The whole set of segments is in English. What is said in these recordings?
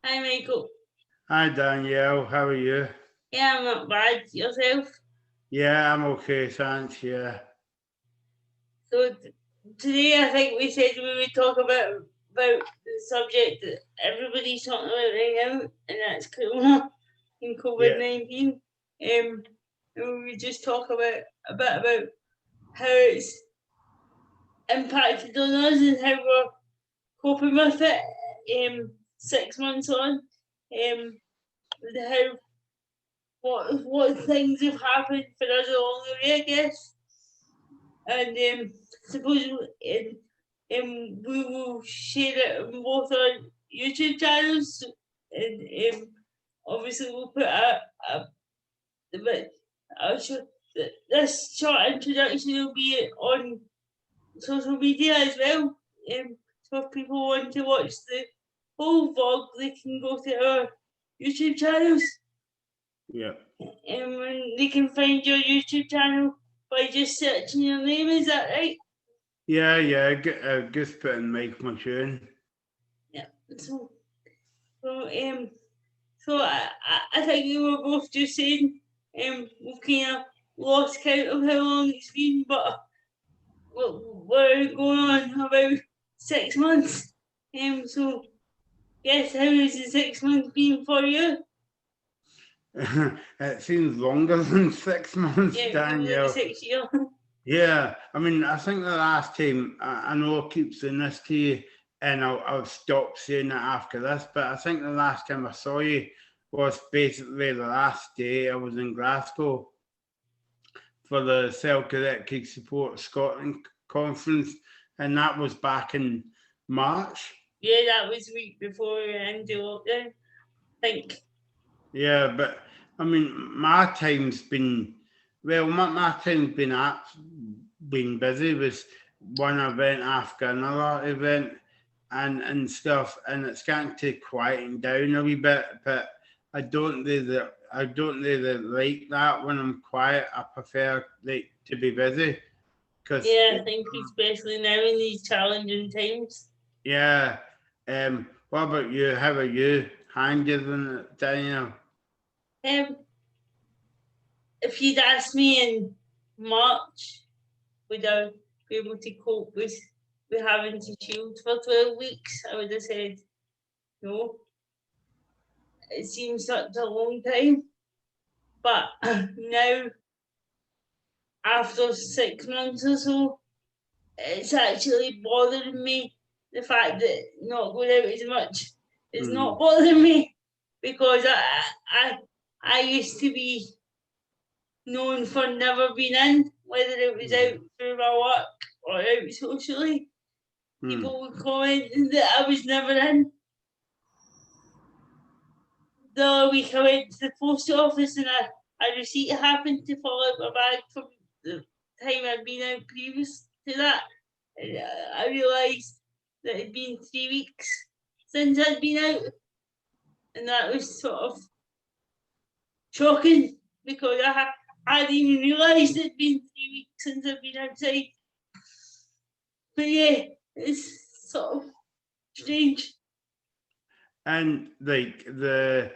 Hi, Michael. Hi Danielle, how are you? Yeah, I'm not bad. Yourself? Yeah, I'm okay, thanks. Yeah, So today, I think we said we would talk about the subject that everybody's talking about right now, and that's Corona and COVID yeah, 19. And we would just talk about a bit about how it's impacted on us and how we're coping with it. 6 months on, how what things have happened for us along the way, I guess. And suppose we will share it on both our YouTube channels, and obviously we'll put but I'll show, this short introduction will be on social media as well. So if people want to watch the whole vlog, they can go to our YouTube channels. yeah, And they can find your YouTube channel by just searching your name. Is that right? yeah. Just putting Mike McEwan. Yeah. So, so I think we were both just saying, we've kind of lost count of how long it's been, but we're going on about 6 months. So yes, how has the 6 months been for you? It seems longer than 6 months, Yeah, it feels like Danielle. 6 years. Yeah, I mean, I think the last time I know I keep saying this to you, and I'll stop saying it after this. But I think the last time I saw you was basically the last day I was in Glasgow for the Celtic Support Scotland conference, and that was back in March. Yeah, that was the week before we went into lockdown. I think. Yeah, but I mean, my time's been my time's been busy with one event after another event and stuff, and it's getting to quieten down a wee bit. But I don't really like that when I'm quiet. I prefer like to be busy because Yeah, I think especially now in these challenging times. yeah. What about you? How are you? Handling it, Daniel? Um, if you'd asked me in March, would I be able to cope with having to shield for 12 weeks, I would have said no. It seems such a long time. But now, after 6 months or so, it's actually bothering me. The fact that not going out as much is not Mm, bothering me because I, I used to be known for never being in, whether it was out mm, through my work or out socially. mm. People would comment that I was never in. The other week I went to the post office and a receipt happened to fall out my bag from the time I'd been out previous to that. And I realised that it'd been 3 weeks since I'd been out, and that was sort of shocking because I hadn't even realised it'd been 3 weeks since I'd been outside. But yeah, it's sort of strange. And like the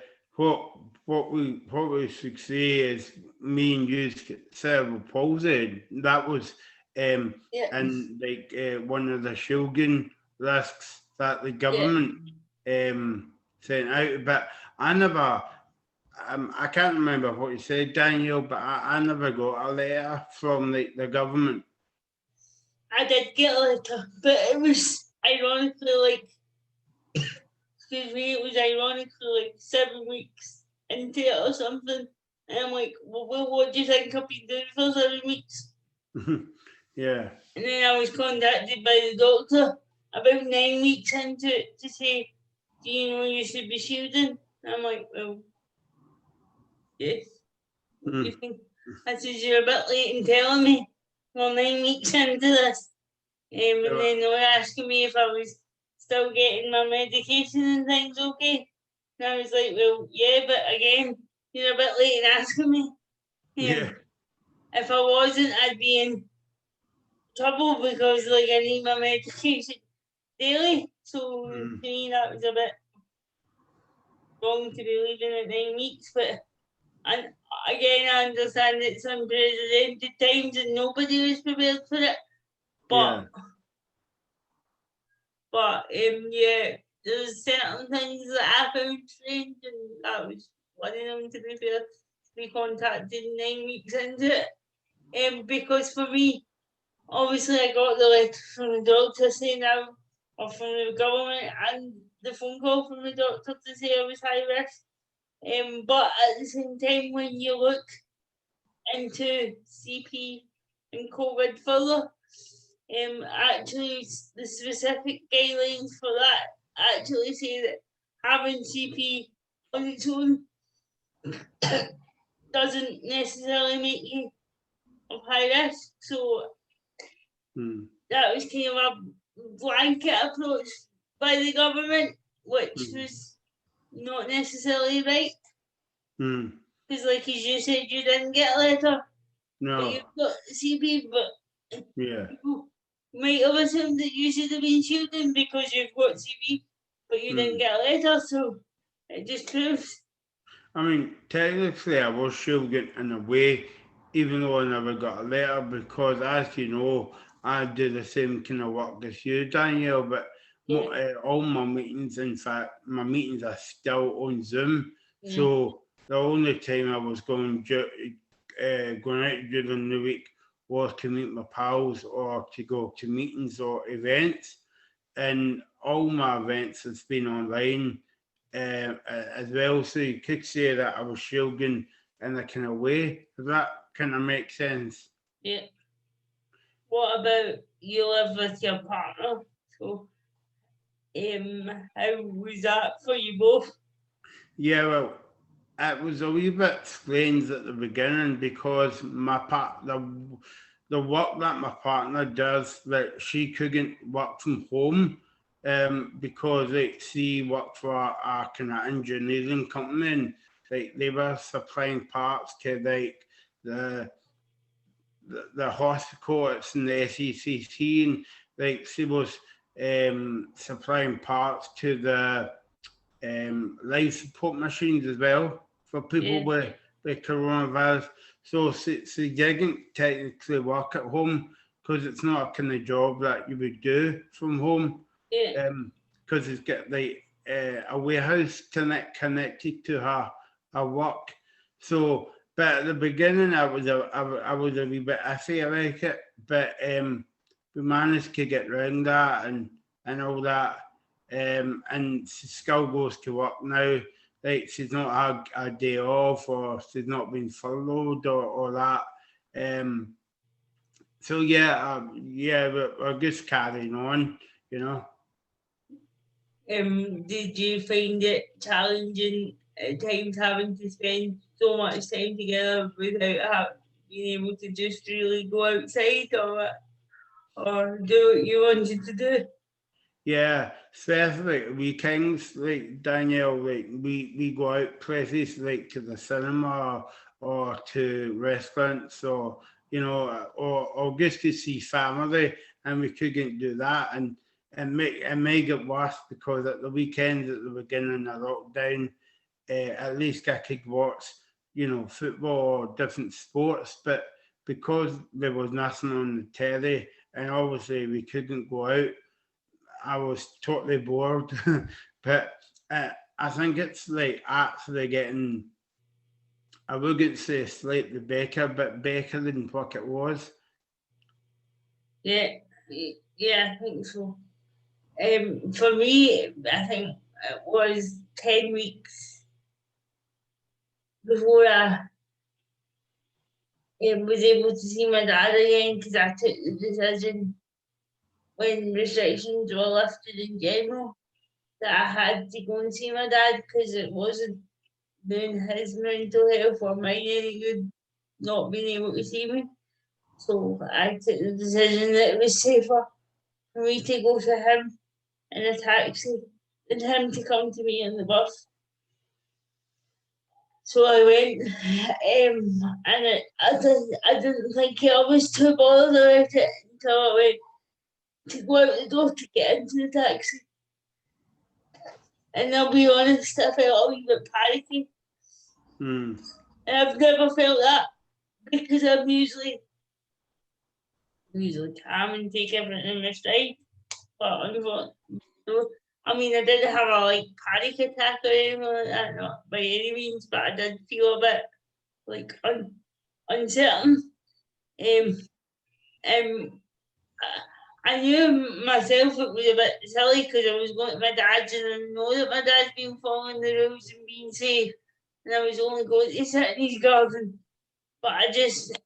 what we should say is me and you cerebral palsy. That was Yeah, and like one of the shielding risks that the yeah. government sent out. But I never. I can't remember what you said, Daniel, but I never got a letter from the government. I did get a letter, but it was ironically like, excuse me, it was ironically like 7 weeks into it or something. And I'm like, well, what do you think I've been doing for 7 weeks? Yeah. And then I was contacted by the doctor about 9 weeks into it to say, do you know you should be shielding? And I'm like, well, yes. You Mm. think I said you're a bit late in telling me? Well, 9 weeks into this. And then they were asking me if I was still getting my medication and things okay. And I was like, well, yeah, but again, you're a bit late in asking me. Yeah. If I wasn't, I'd be in trouble because like I need my medication daily. So to Mm. me, that was a bit. going to be leaving at 9 weeks, but and again I understand it's unprecedented times and nobody was prepared for it. But yeah, there's certain things that I found strange, and that was one of them, to be fair, to be contacted 9 weeks into it. Because for me, obviously I got the letter from the doctor saying or from the government, and the phone call from the doctor to say I was high risk. But at the same time, when you look into CP and COVID further, actually the specific guidelines for that actually say that having CP on its own doesn't necessarily make you of high risk. So that was kind of a blanket approach by the government, which was not necessarily right. Because like as you said, you didn't get a letter. No. But you've got CP, but yeah. You might have assumed that you should have been shielding because you've got CP, but you didn't get a letter, so it just proves. I mean, technically I was shielding in a way, even though I never got a letter, because as you know, I do the same kind of work as you, Danielle, but all my meetings, in fact, my meetings are still on Zoom. So the only time I was going out during the week was to meet my pals or to go to meetings or events. And all my events has been online as well. So you could say that I was shielding in a kind of way. Does that kind of make sense? Yeah. What about you live with your partner? So how was that for you both? Yeah, well, it was a wee bit strange at the beginning because the work that my partner does, that she couldn't work from home because like she worked for a kind of engineering company, and like they were supplying parts to like the hospital, it's in the SECC, and like she was supplying parts to the life support machines as well for people with coronavirus. So she didn't technically work at home because it's not a kind of job that you would do from home. Because it's got like a warehouse connected to her work. So, but at the beginning, I was a wee bit iffy about it, but we managed to get around that and all that. And she still goes to work now. Like she's not had a day off, or she's not been furloughed or that. So yeah, we're just carrying on, you know. Did you find it challenging at times having to spend so much time together without being able to just really go outside or do what you wanted to do? Yeah, especially weekends, like Danielle, like we go out places like to the cinema or to restaurants or or just to see family, and we couldn't do that, and it may get worse because at the weekends at the beginning of lockdown, at least I could watch football or different sports, but because there was nothing on the telly and obviously we couldn't go out, I was totally bored. But I think it's like actually getting, I wouldn't say slightly better, but better than what it was. Yeah, I think so. For me, I think it was 10 weeks before I was able to see my dad again, because I took the decision when restrictions were lifted in general that I had to go and see my dad because it wasn't doing his mental health or mine any good not being able to see me. So I took the decision that it was safer for me to go to him in a taxi than him to come to me on the bus. So I went, and I didn't think I was too bothered about it until I went to go out the door to get into the taxi. And I'll be honest, I felt a wee bit panicky. Mm. And I've never felt that because I'm usually calm and take everything in my stride. But I mean, I didn't have a like panic attack or anything like that, not by any means, but I did feel a bit like uncertain. Um, I knew myself it was a bit silly because I was going to my dad's and I know that my dad's been following the rules and being safe, and I was only going to sit in his garden. But I just,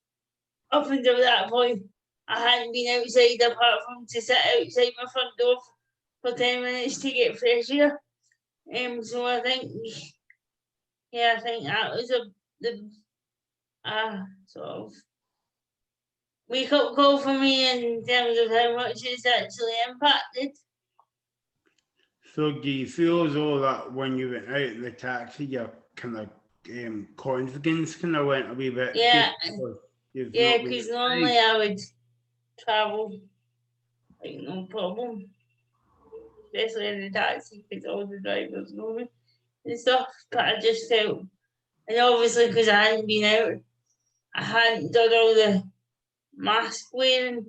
up until that point, I hadn't been outside apart from to sit outside my front door for 10 minutes to get fresh air. So I think, I think that was the sort of wake up call for me in terms of how much it's actually impacted. So do you feel as though that when you went out in the taxi, your kind of confidence kind of went a wee bit? Yeah, Yeah, because normally I would travel like no problem, especially in the taxi because all the drivers know me and stuff. But I just felt, and obviously because I hadn't been out, I hadn't done all the mask wearing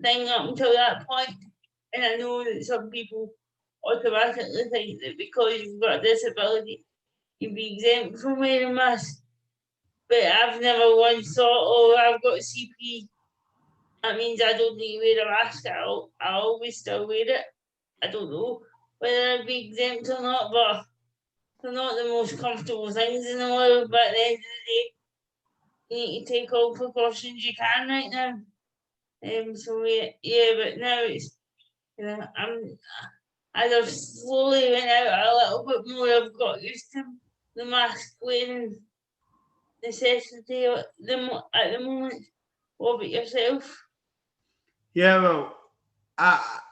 thing up until that point. And I know that some people automatically think that because you've got a disability, you'd be exempt from wearing masks. But I've never once thought, oh, I've got CP. That means I don't need to wear a mask. I always still wear it. I don't know whether I'd be exempt or not, but they're not the most comfortable things in the world. But at the end of the day, you need to take all precautions you can right now. So but now it's, as I've slowly went out a little bit more, I've got used to the mask wearing necessity at the moment. What about yourself? Yeah, well,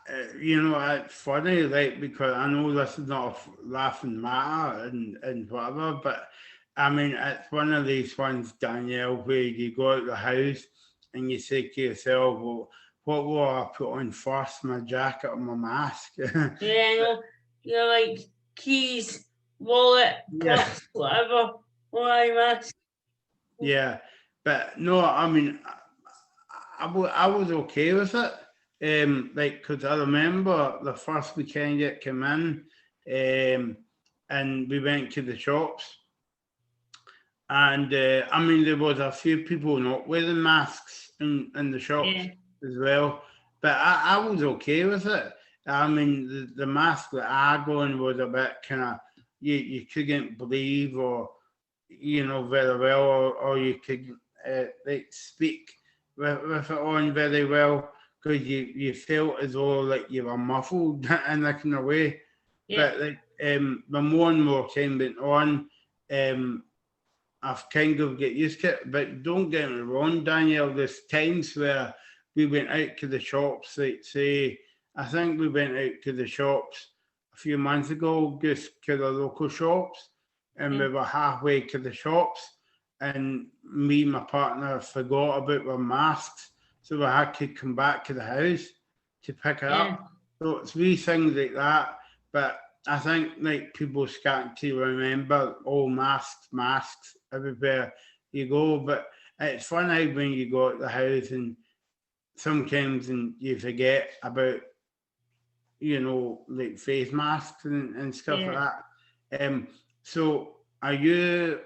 it's funny, like, because I know this is not a laughing matter and whatever, but I mean, it's one of these ones, Danielle, where you go out the house and you say to yourself, well, what will I put on first, my jacket or my mask? Yeah, you're like keys, wallet, Yeah. purse, whatever. Why mask? Yeah, but no, I mean, I was okay with it. Like, because I remember the first weekend it came in, and we went to the shops, and I mean, there was a few people not wearing masks in the shops as well, but I was okay with it. I mean, the mask that I got on was a bit kind of, you couldn't breathe or, very well, or you could like speak with it on very well because you felt as though like you were muffled in a kind of way. But like the more and more time went on, I've kind of get used to it. But don't get me wrong, Danielle, there's times where we went out to the shops, like say, I think we went out to the shops a few months ago, just to the local shops, and we were halfway to the shops, and me and my partner forgot about our masks, so we had to come back to the house to pick it up. So it's wee things like that, but I think like people starting to remember all masks everywhere you go. But it's funny when you go out the house and sometimes and you forget about like face masks and stuff like that. So are you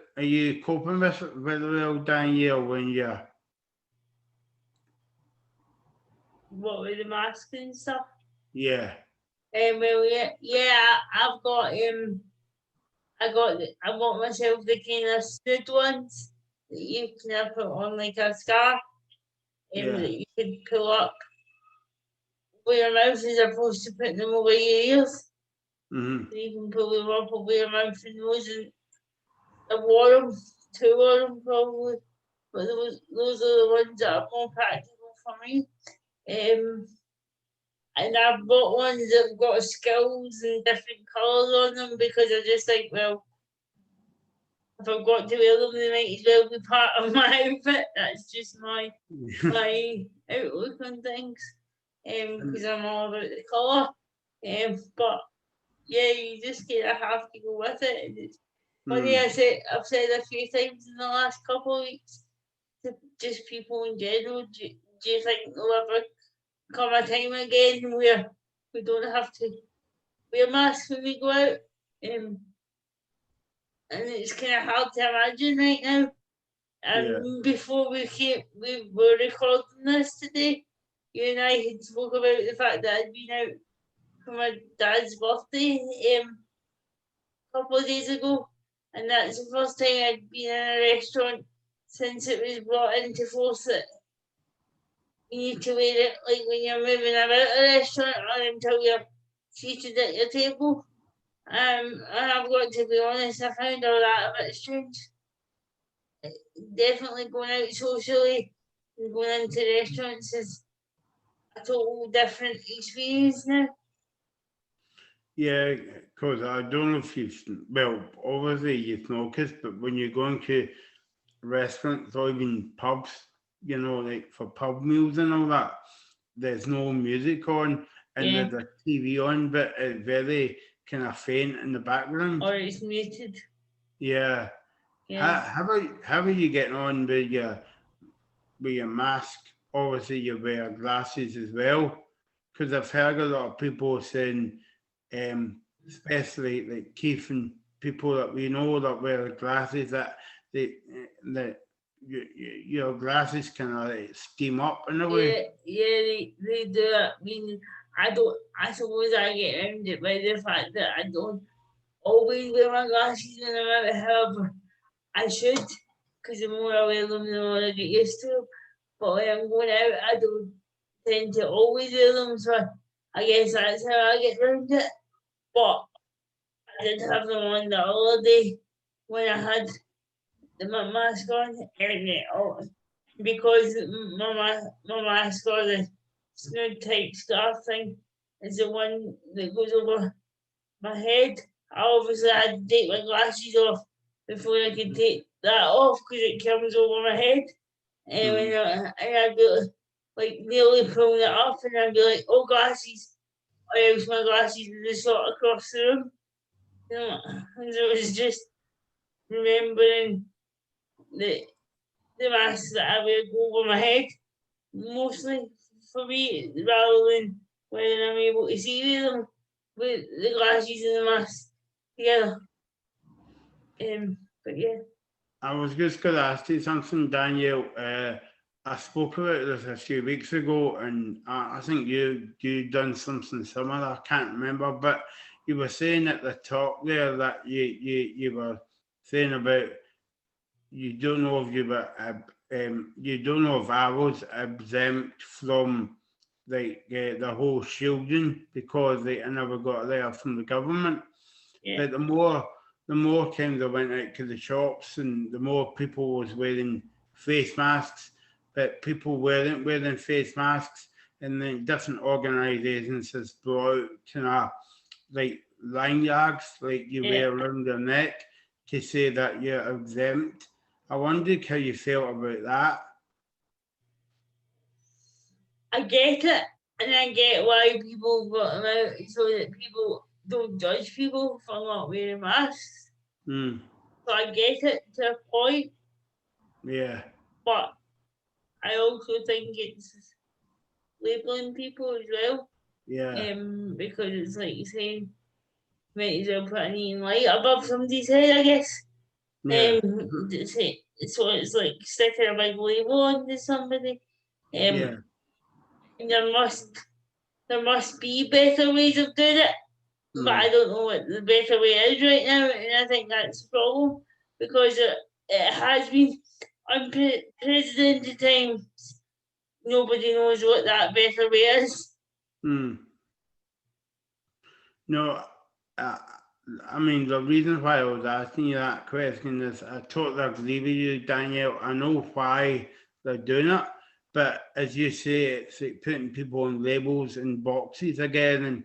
coping with it very well, Danielle, when you're What with the mask and stuff? Yeah. I've got I bought myself the kind of stood ones that you can put on like a scarf, that you could pull up where your mouth is opposed to putting them over your ears. Mm-hmm. So you can pull them up over your mouth and nose, and I wore them, 2 of them probably, but those are the ones that are more practical for me. And I've bought ones that have got skulls and different colours on them because I just think, well, if I've got to wear them, they might as well be part of my outfit. That's just my outlook on things. Because I'm all about the colour. But yeah, you just kind of have to go with it. And it's funny, Mm. I've said a few times in the last couple of weeks to just people in general, do you think there'll ever come a time again where we don't have to wear masks when we go out? And it's kind of hard to imagine right now. Yeah. And before we were recording this today, you and I had spoke about the fact that I'd been out for my dad's birthday a couple of days ago, and that's the first time I'd been in a restaurant since it was brought into force that you need to wear it like when you're moving about a restaurant or until you're seated at your table. And I've got to be honest, I found all that a bit strange. Definitely going out socially and going into restaurants is a total different experience now. Yeah, because I don't know if you've, well, obviously you've noticed, but when you go into restaurants or even pubs, you know, like for pub meals and all that, there's no music on and Yeah. there's a TV on, but it's very kind of faint in the background. Or it's muted. Yeah. Yeah. How are you getting on with your mask? Obviously, you wear glasses as well, because I've heard a lot of people saying, especially like Keith and people that we know that wear glasses, that they that your glasses kind of like steam up in a way. Yeah, they do it. I mean, I suppose I get around it by the fact that I don't always wear my glasses when I'm out. However, I should, because the more I wear them, the more I get used to them. But when I'm going out, I don't tend to always wear them, so I guess that's how I get around it. But I did have them on the other day when I had the mask on, and because my mask or the snood type scarf thing is the one that goes over my head. I obviously had to take my glasses off before I could take that off because it comes over my head. And, and I'd be like nearly pulling it off, and I'd be like, oh, glasses. Or else my glasses would just shot across the room. You know, and so it was just remembering the, the mask that I wear go over my head, mostly for me, rather than whether I'm able to see them with the glasses and the mask together. But yeah. I was just going to ask you something, Danielle. I spoke about this a few weeks ago, and I think you done something similar. I can't remember, but you were saying at the top there that you were saying about you don't know if you don't know if I was exempt from the whole shielding because I never got there from the government. Yeah. But the more times I went out to the shops and the more people was wearing face masks, but people weren't wearing face masks, and then different organisations has brought out kind of like lanyards like you wear around your neck to say that you're exempt. I wondered how you felt about that. I get it, and I get why people got them out so that people don't judge people for not wearing masks. Mm. So I get it to a point. Yeah. But I also think it's labeling people as well. Yeah. Because it's like saying, might as well put an Ian light above somebody's head, I guess. Yeah. So it's like sticking a big label onto somebody. Yeah. And there must be better ways of doing it, but I don't know what the better way is right now, and I think that's the problem because it has been unprecedented times. Nobody knows what that better way is. No, I mean, the reason why I was asking you that question is I totally agree with you, Danielle. I know why they're doing it, but as you say, it's like putting people on labels and boxes again. And,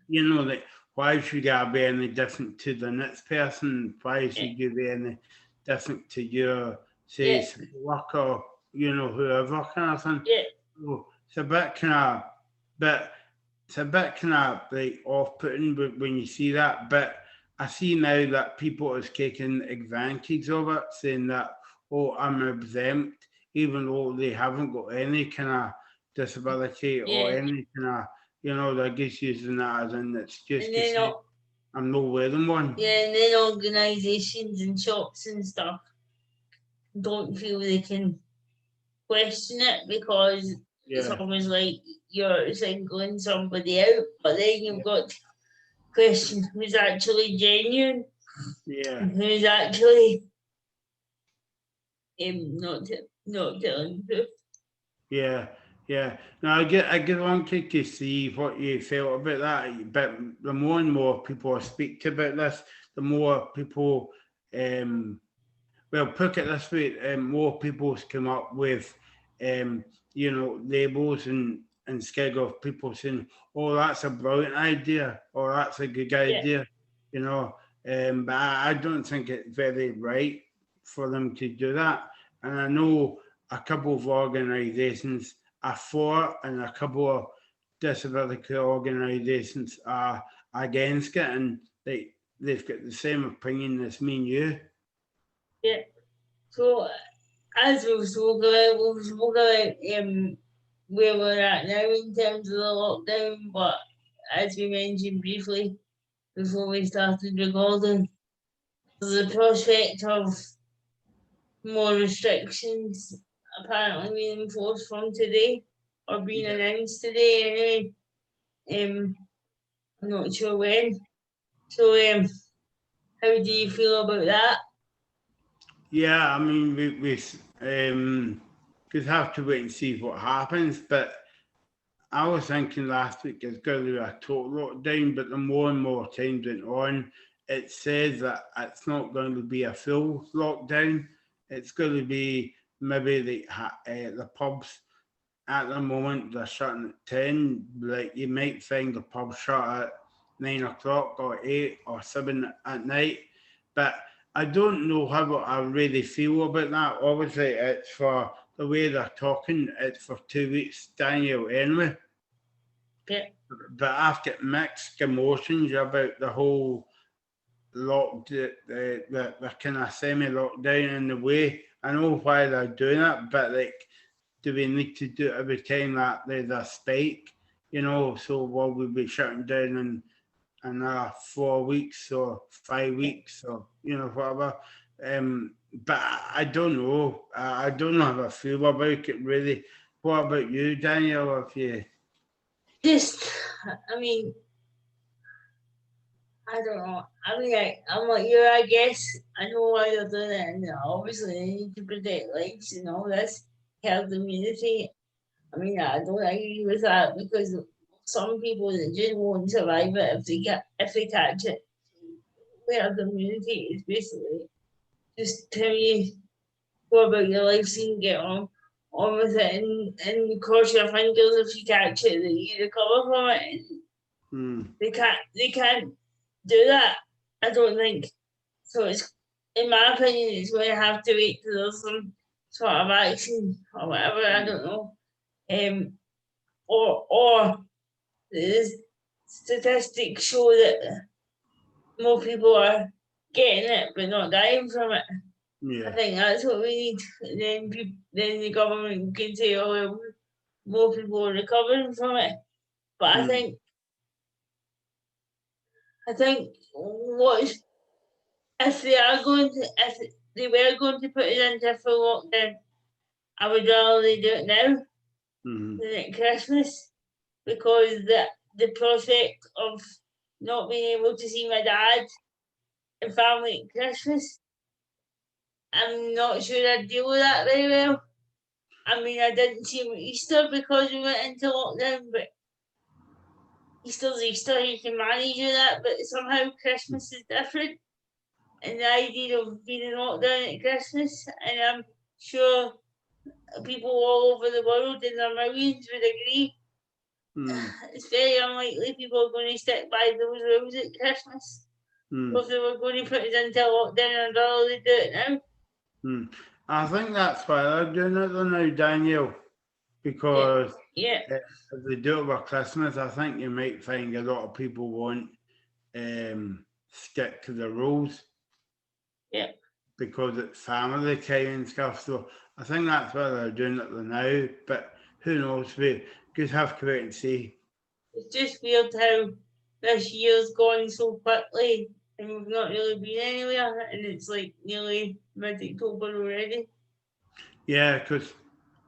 you know, like, why should I be any different to the next person? Why should you be any different to your, say, worker, you know, whoever kind of thing? So it's a bit kind of, but it's a bit kind of like off-putting when you see that, but I see now that people are taking advantage of it, saying that, oh, I'm exempt, even though they haven't got any kind of disability or Yeah. any kind of, they're just using that as in it's just And to then, say, I'm not wearing one. yeah, and then organisations and shops and stuff don't feel they can question it because it's Yeah, almost like you're singling somebody out, but then you've got to question who's actually genuine yeah, and who's actually not telling the truth. yeah, yeah. Now I get wanted to see what you felt about that, but the more and more people speak about this, the more people well, put it this way, more people's come up with, labels and instead of people saying, "Oh, that's a brilliant idea," or "That's a good Yeah, idea," you know. But I don't think it's very right for them to do that. And I know a couple of organisations are for it, and a couple of disability organisations are against it, and they've got the same opinion as me and you. yeah. So as we've spoken about where we're at now in terms of the lockdown, but as we mentioned briefly before we started recording, there's a prospect of more restrictions apparently being enforced from today or being announced today anyway. I'm not sure when. So how do you feel about that? Yeah, I mean, we just have to wait and see what happens. But I was thinking last week it's going to be a total lockdown, but the more and more time went on, it says that it's not going to be a full lockdown. It's going to be maybe the pubs at the moment they're shutting at 10. Like you might find the pub shut at 9 o'clock or 8 or 7 at night. But I don't know how I really feel about that. Obviously, it's for the way they're talking, it's for 2 weeks, Daniel, anyway. Yeah, But I've got mixed emotions about the whole the kind of semi lockdown in the way. I know why they're doing it, but like, do we need to do it every time that there's a spike? So will we be shutting down in another 4 weeks or 5 weeks or whatever? But I don't know. I don't know how I feel about it really. What about you, Daniel? If you just I mean I don't know. I mean, I'm like you. I guess I know why they're doing it, and obviously they need to protect lives and all this, health immunity. I mean, I don't agree with that because some people that just won't survive it if they catch it. Herd immunity is basically just tell you go about your life and get on with it, and cross your fingers if you catch it that you recover from it. And hmm, they can't do that. I don't think. So it's, in my opinion, it's going to have to wait till there's some sort of action or whatever. I don't know. Or the statistics show that more people are getting it but not dying from it. I yeah, think that's what we need. And then the government can say, "Oh, well, more people are recovering from it." But I hmm, think what if they are going to if they were going to put it into full lockdown, I would rather they do it now hmm, than at Christmas because the prospect of not being able to see my dad and family at Christmas, I'm not sure I'd deal with that very well. I mean, I didn't see him at Easter because we went into lockdown, but Easter's Easter, you can manage with that, but somehow Christmas is different. And the idea of being in lockdown at Christmas, and I'm sure people all over the world in their millions would agree, hmm, it's very unlikely people are going to stick by those rules at Christmas. hmm, So if they were going to put us into lockdown, I'd rather they do it now. hmm. I think that's why they're doing it though now, Daniel, Yeah, because Yeah, If they do it over Christmas, I think you might find a lot of people won't stick to the rules yeah. because it's family time and stuff. So I think that's why they're doing it now. But who knows? We just have to wait and see. It's just weird how this year's gone so quickly and we've not really been anywhere, and it's like nearly mid-October already. Yeah, because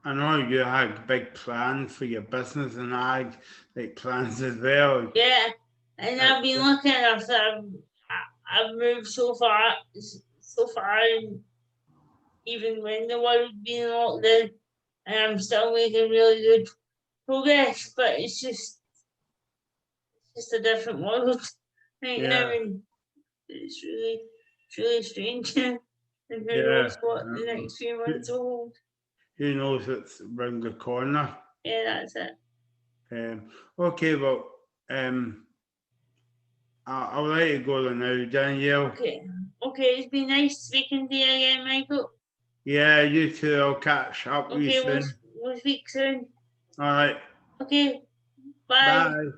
I know you had big plans for your business and I had like plans as well. Yeah, and I've been looking after I've moved so far, and even when the world's been locked down, and I'm still making really good progress. But it's just a different world right now, Yeah, and it's really strange. And who yeah. knows what the next few Who months will hold? who knows what's around the corner? Yeah, that's it. Okay, well, I'll let you go now, Danielle. Okay, it's been nice speaking to you again, Michael. Yeah, you too. I'll catch up with you Okay, soon. we'll speak soon. All right. Okay, bye. Bye.